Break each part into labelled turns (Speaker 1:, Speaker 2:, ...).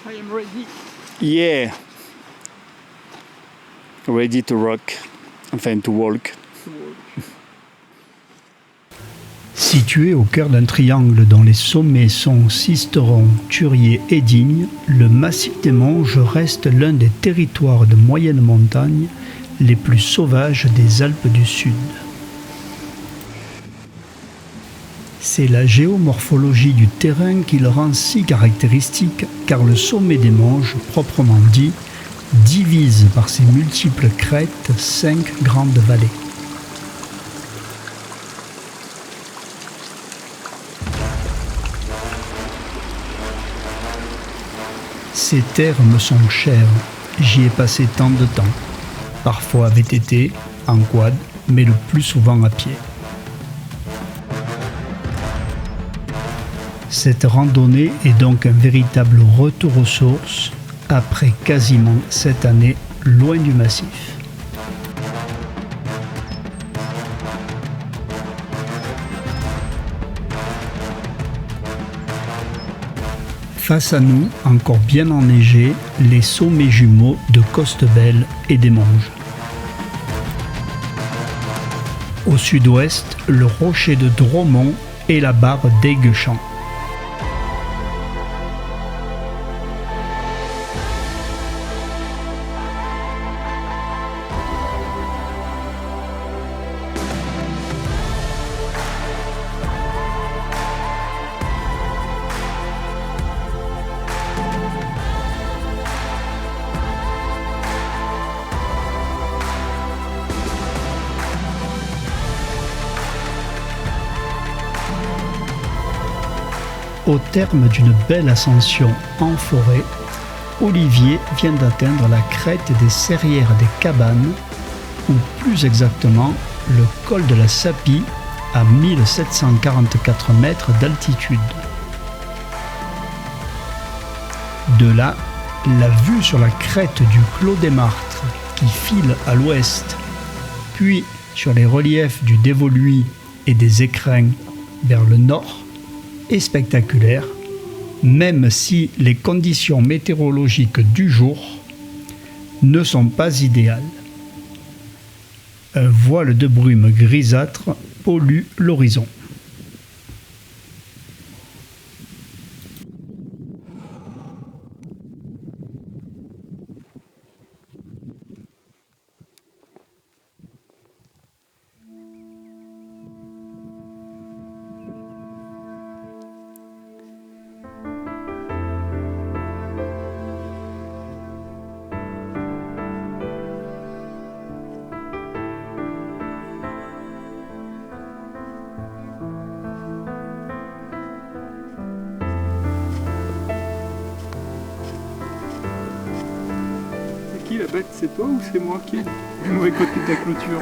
Speaker 1: I am ready.
Speaker 2: Yeah. Ready to rock. Enfin, to walk.
Speaker 3: Situé au cœur d'un triangle dont les sommets sont Sisteron, Turier et Digne, le massif des Monges reste l'un des territoires de moyenne montagne les plus sauvages des Alpes du Sud. C'est la géomorphologie du terrain qui le rend si caractéristique, car le sommet des Monges, proprement dit, divise par ses multiples crêtes 5 grandes vallées. Ces terres me sont chères, j'y ai passé tant de temps, parfois VTT, en quad, mais le plus souvent à pied. Cette randonnée est donc un véritable retour aux sources, après quasiment 7 années loin du massif. Face à nous, encore bien enneigés, les sommets jumeaux de Costebelle et des Monges. Au sud-ouest, le rocher de Dromont et la barre d'Aiguechamp. Au terme d'une belle ascension en forêt, Olivier vient d'atteindre la crête des Serrières des Cabanes, ou plus exactement le col de la Sapie à 1744 mètres d'altitude. De là, la vue sur la crête du Clos des Martres qui file à l'ouest, puis sur les reliefs du Dévoluy et des Écrins vers le nord, est spectaculaire, même si les conditions météorologiques du jour ne sont pas idéales. Un voile de brume grisâtre pollue l'horizon.
Speaker 1: La bête, c'est toi ou c'est moi qui ai le mauvais côté de la clôture?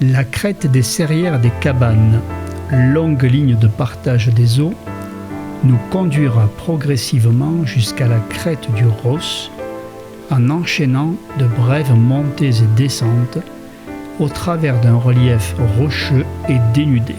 Speaker 3: La crête des Serrières des Cabanes, longue ligne de partage des eaux, nous conduira progressivement jusqu'à la crête du Ros, en enchaînant de brèves montées et descentes au travers d'un relief rocheux et dénudé.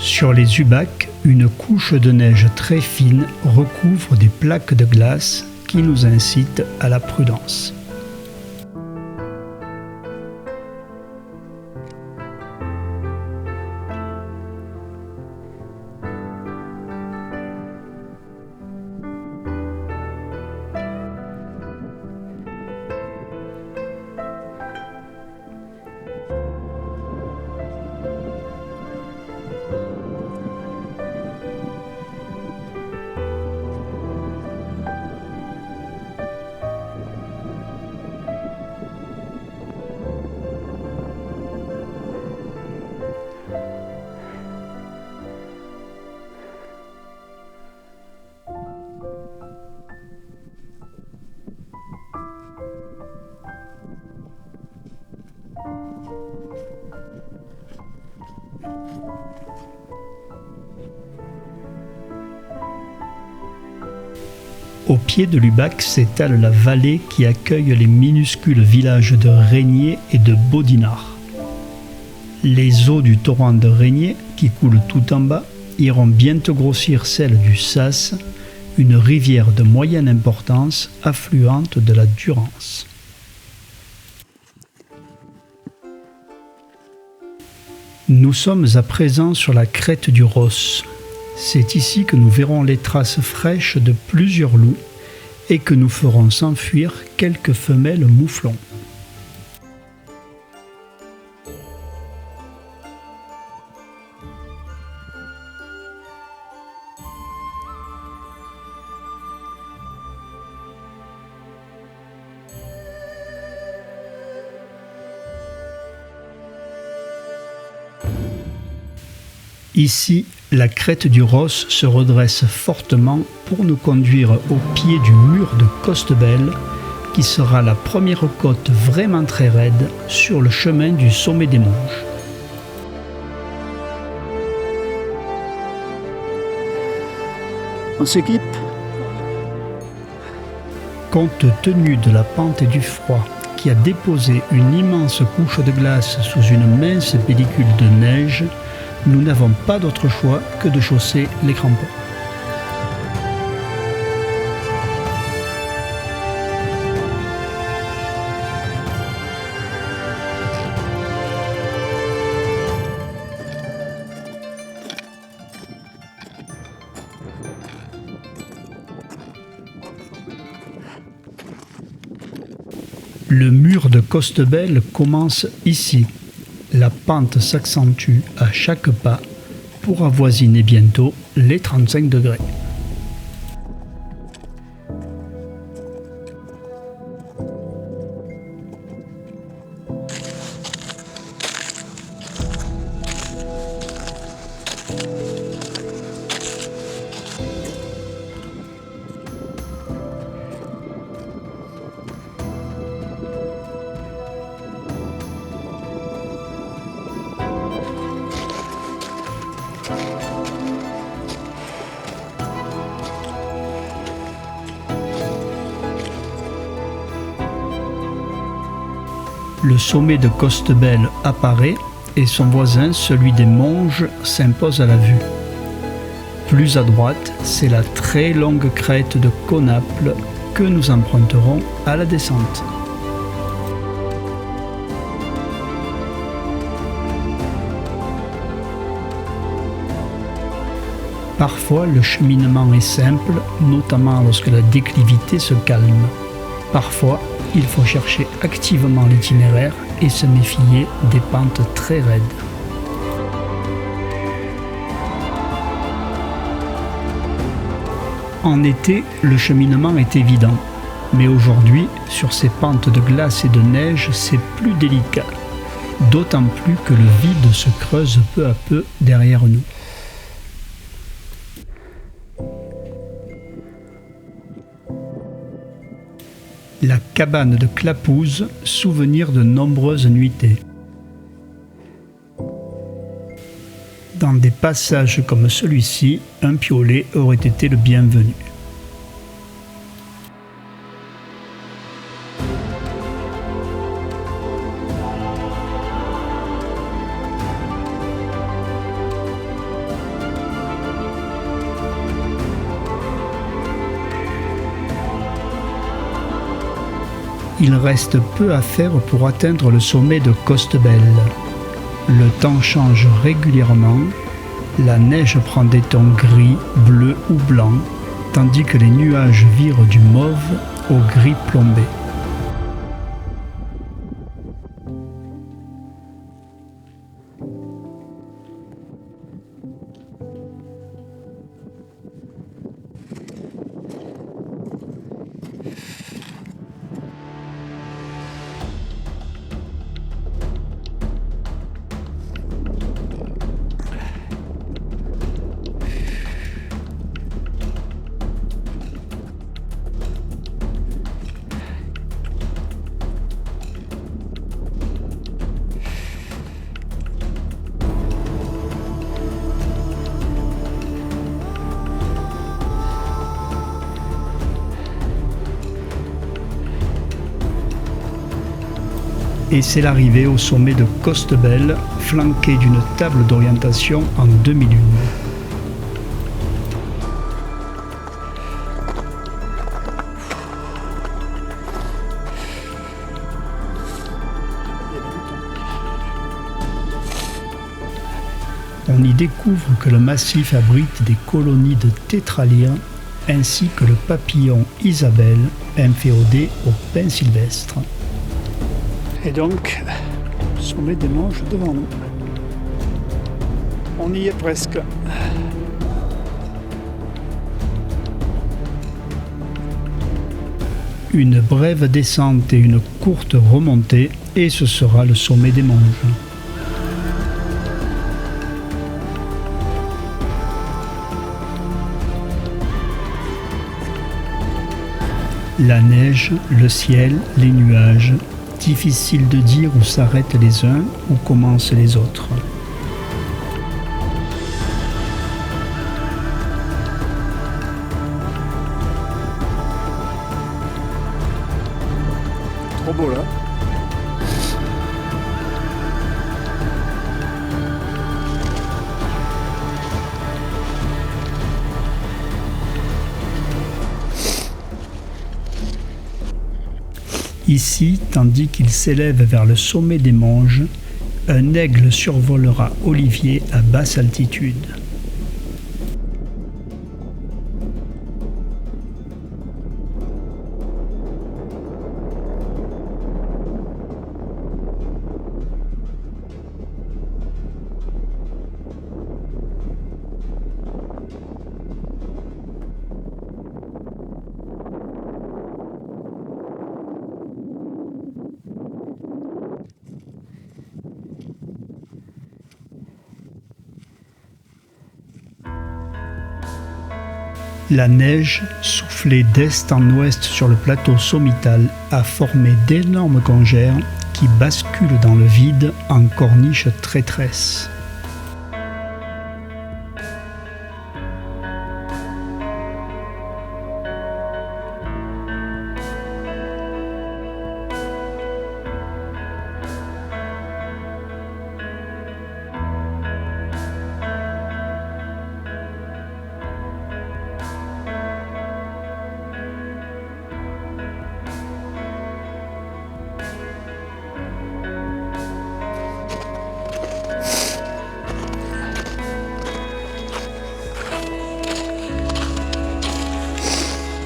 Speaker 3: Sur les Ubacs, une couche de neige très fine recouvre des plaques de glace qui nous incitent à la prudence. Au pied de Lubac s'étale la vallée qui accueille les minuscules villages de Régnier et de Baudinard. Les eaux du torrent de Régnier, qui coule tout en bas, iront bientôt grossir celles du Sas, une rivière de moyenne importance affluente de la Durance. Nous sommes à présent sur la crête du Ros. C'est ici que nous verrons les traces fraîches de plusieurs loups et que nous ferons s'enfuir quelques femelles mouflons. Ici, la crête du Ros se redresse fortement pour nous conduire au pied du mur de Costebelle, qui sera la première côte vraiment très raide sur le chemin du sommet des Monges.
Speaker 2: On s'équipe?
Speaker 3: Compte tenu de la pente et du froid qui a déposé une immense couche de glace sous une mince pellicule de neige, nous n'avons pas d'autre choix que de chausser les crampons. Le mur de Costebelle commence ici. La pente s'accentue à chaque pas pour avoisiner bientôt les 35 degrés. Le sommet de Costebelle apparaît et son voisin, celui des Monges, s'impose à la vue. Plus à droite, c'est la très longue crête de Conaples que nous emprunterons à la descente. Parfois, le cheminement est simple, notamment lorsque la déclivité se calme. Parfois, il faut chercher activement l'itinéraire et se méfier des pentes très raides. En été, le cheminement est évident, mais aujourd'hui, sur ces pentes de glace et de neige, c'est plus délicat, d'autant plus que le vide se creuse peu à peu derrière nous. La cabane de Clapouze, souvenir de nombreuses nuitées. Dans des passages comme celui-ci, un piolet aurait été le bienvenu. Il reste peu à faire pour atteindre le sommet de Costebelle. Le temps change régulièrement, la neige prend des tons gris, bleus ou blancs, tandis que les nuages virent du mauve au gris plombé. et c'est l'arrivée au sommet de Costebelle, flanqué d'une table d'orientation en demi-lune. On y découvre que le massif abrite des colonies de tétraliens ainsi que le papillon Isabelle, inféodé au pin sylvestre. Et donc, sommet des Monges devant nous. On y est presque. Une brève descente et une courte remontée, et ce sera le sommet des Monges. La neige, le ciel, les nuages, difficile de dire où s'arrêtent les uns, où commencent les autres.
Speaker 2: Trop beau là.
Speaker 3: Ici, tandis qu'il s'élève vers le sommet des Monges, un aigle survolera Olivier à basse altitude. La neige, soufflée d'est en ouest sur le plateau sommital, a formé d'énormes congères qui basculent dans le vide en corniches traîtresses.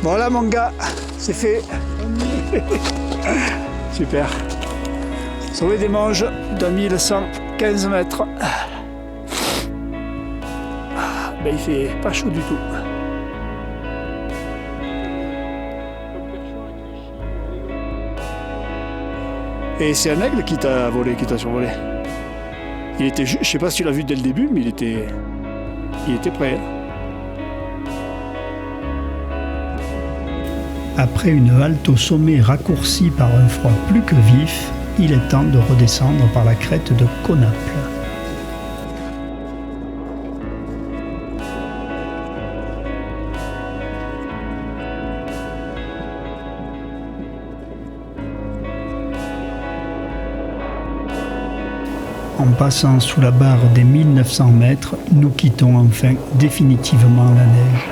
Speaker 2: Voilà mon gars, c'est fait. Super. Sommet des Monges, 2115 mètres. Ben, il fait pas chaud du tout. Et c'est un aigle qui t'a volé, qui t'a survolé. Il était, je sais pas si tu l'as vu dès le début, mais il était prêt.
Speaker 3: Après une halte au sommet raccourcie par un froid plus que vif, il est temps de redescendre par la crête de Conaples. En passant sous la barre des 1900 mètres, nous quittons enfin définitivement la neige.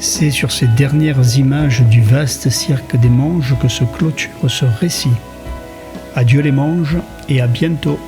Speaker 3: C'est sur ces dernières images du vaste cirque des Monges que se clôture ce récit. Adieu les Monges et à bientôt.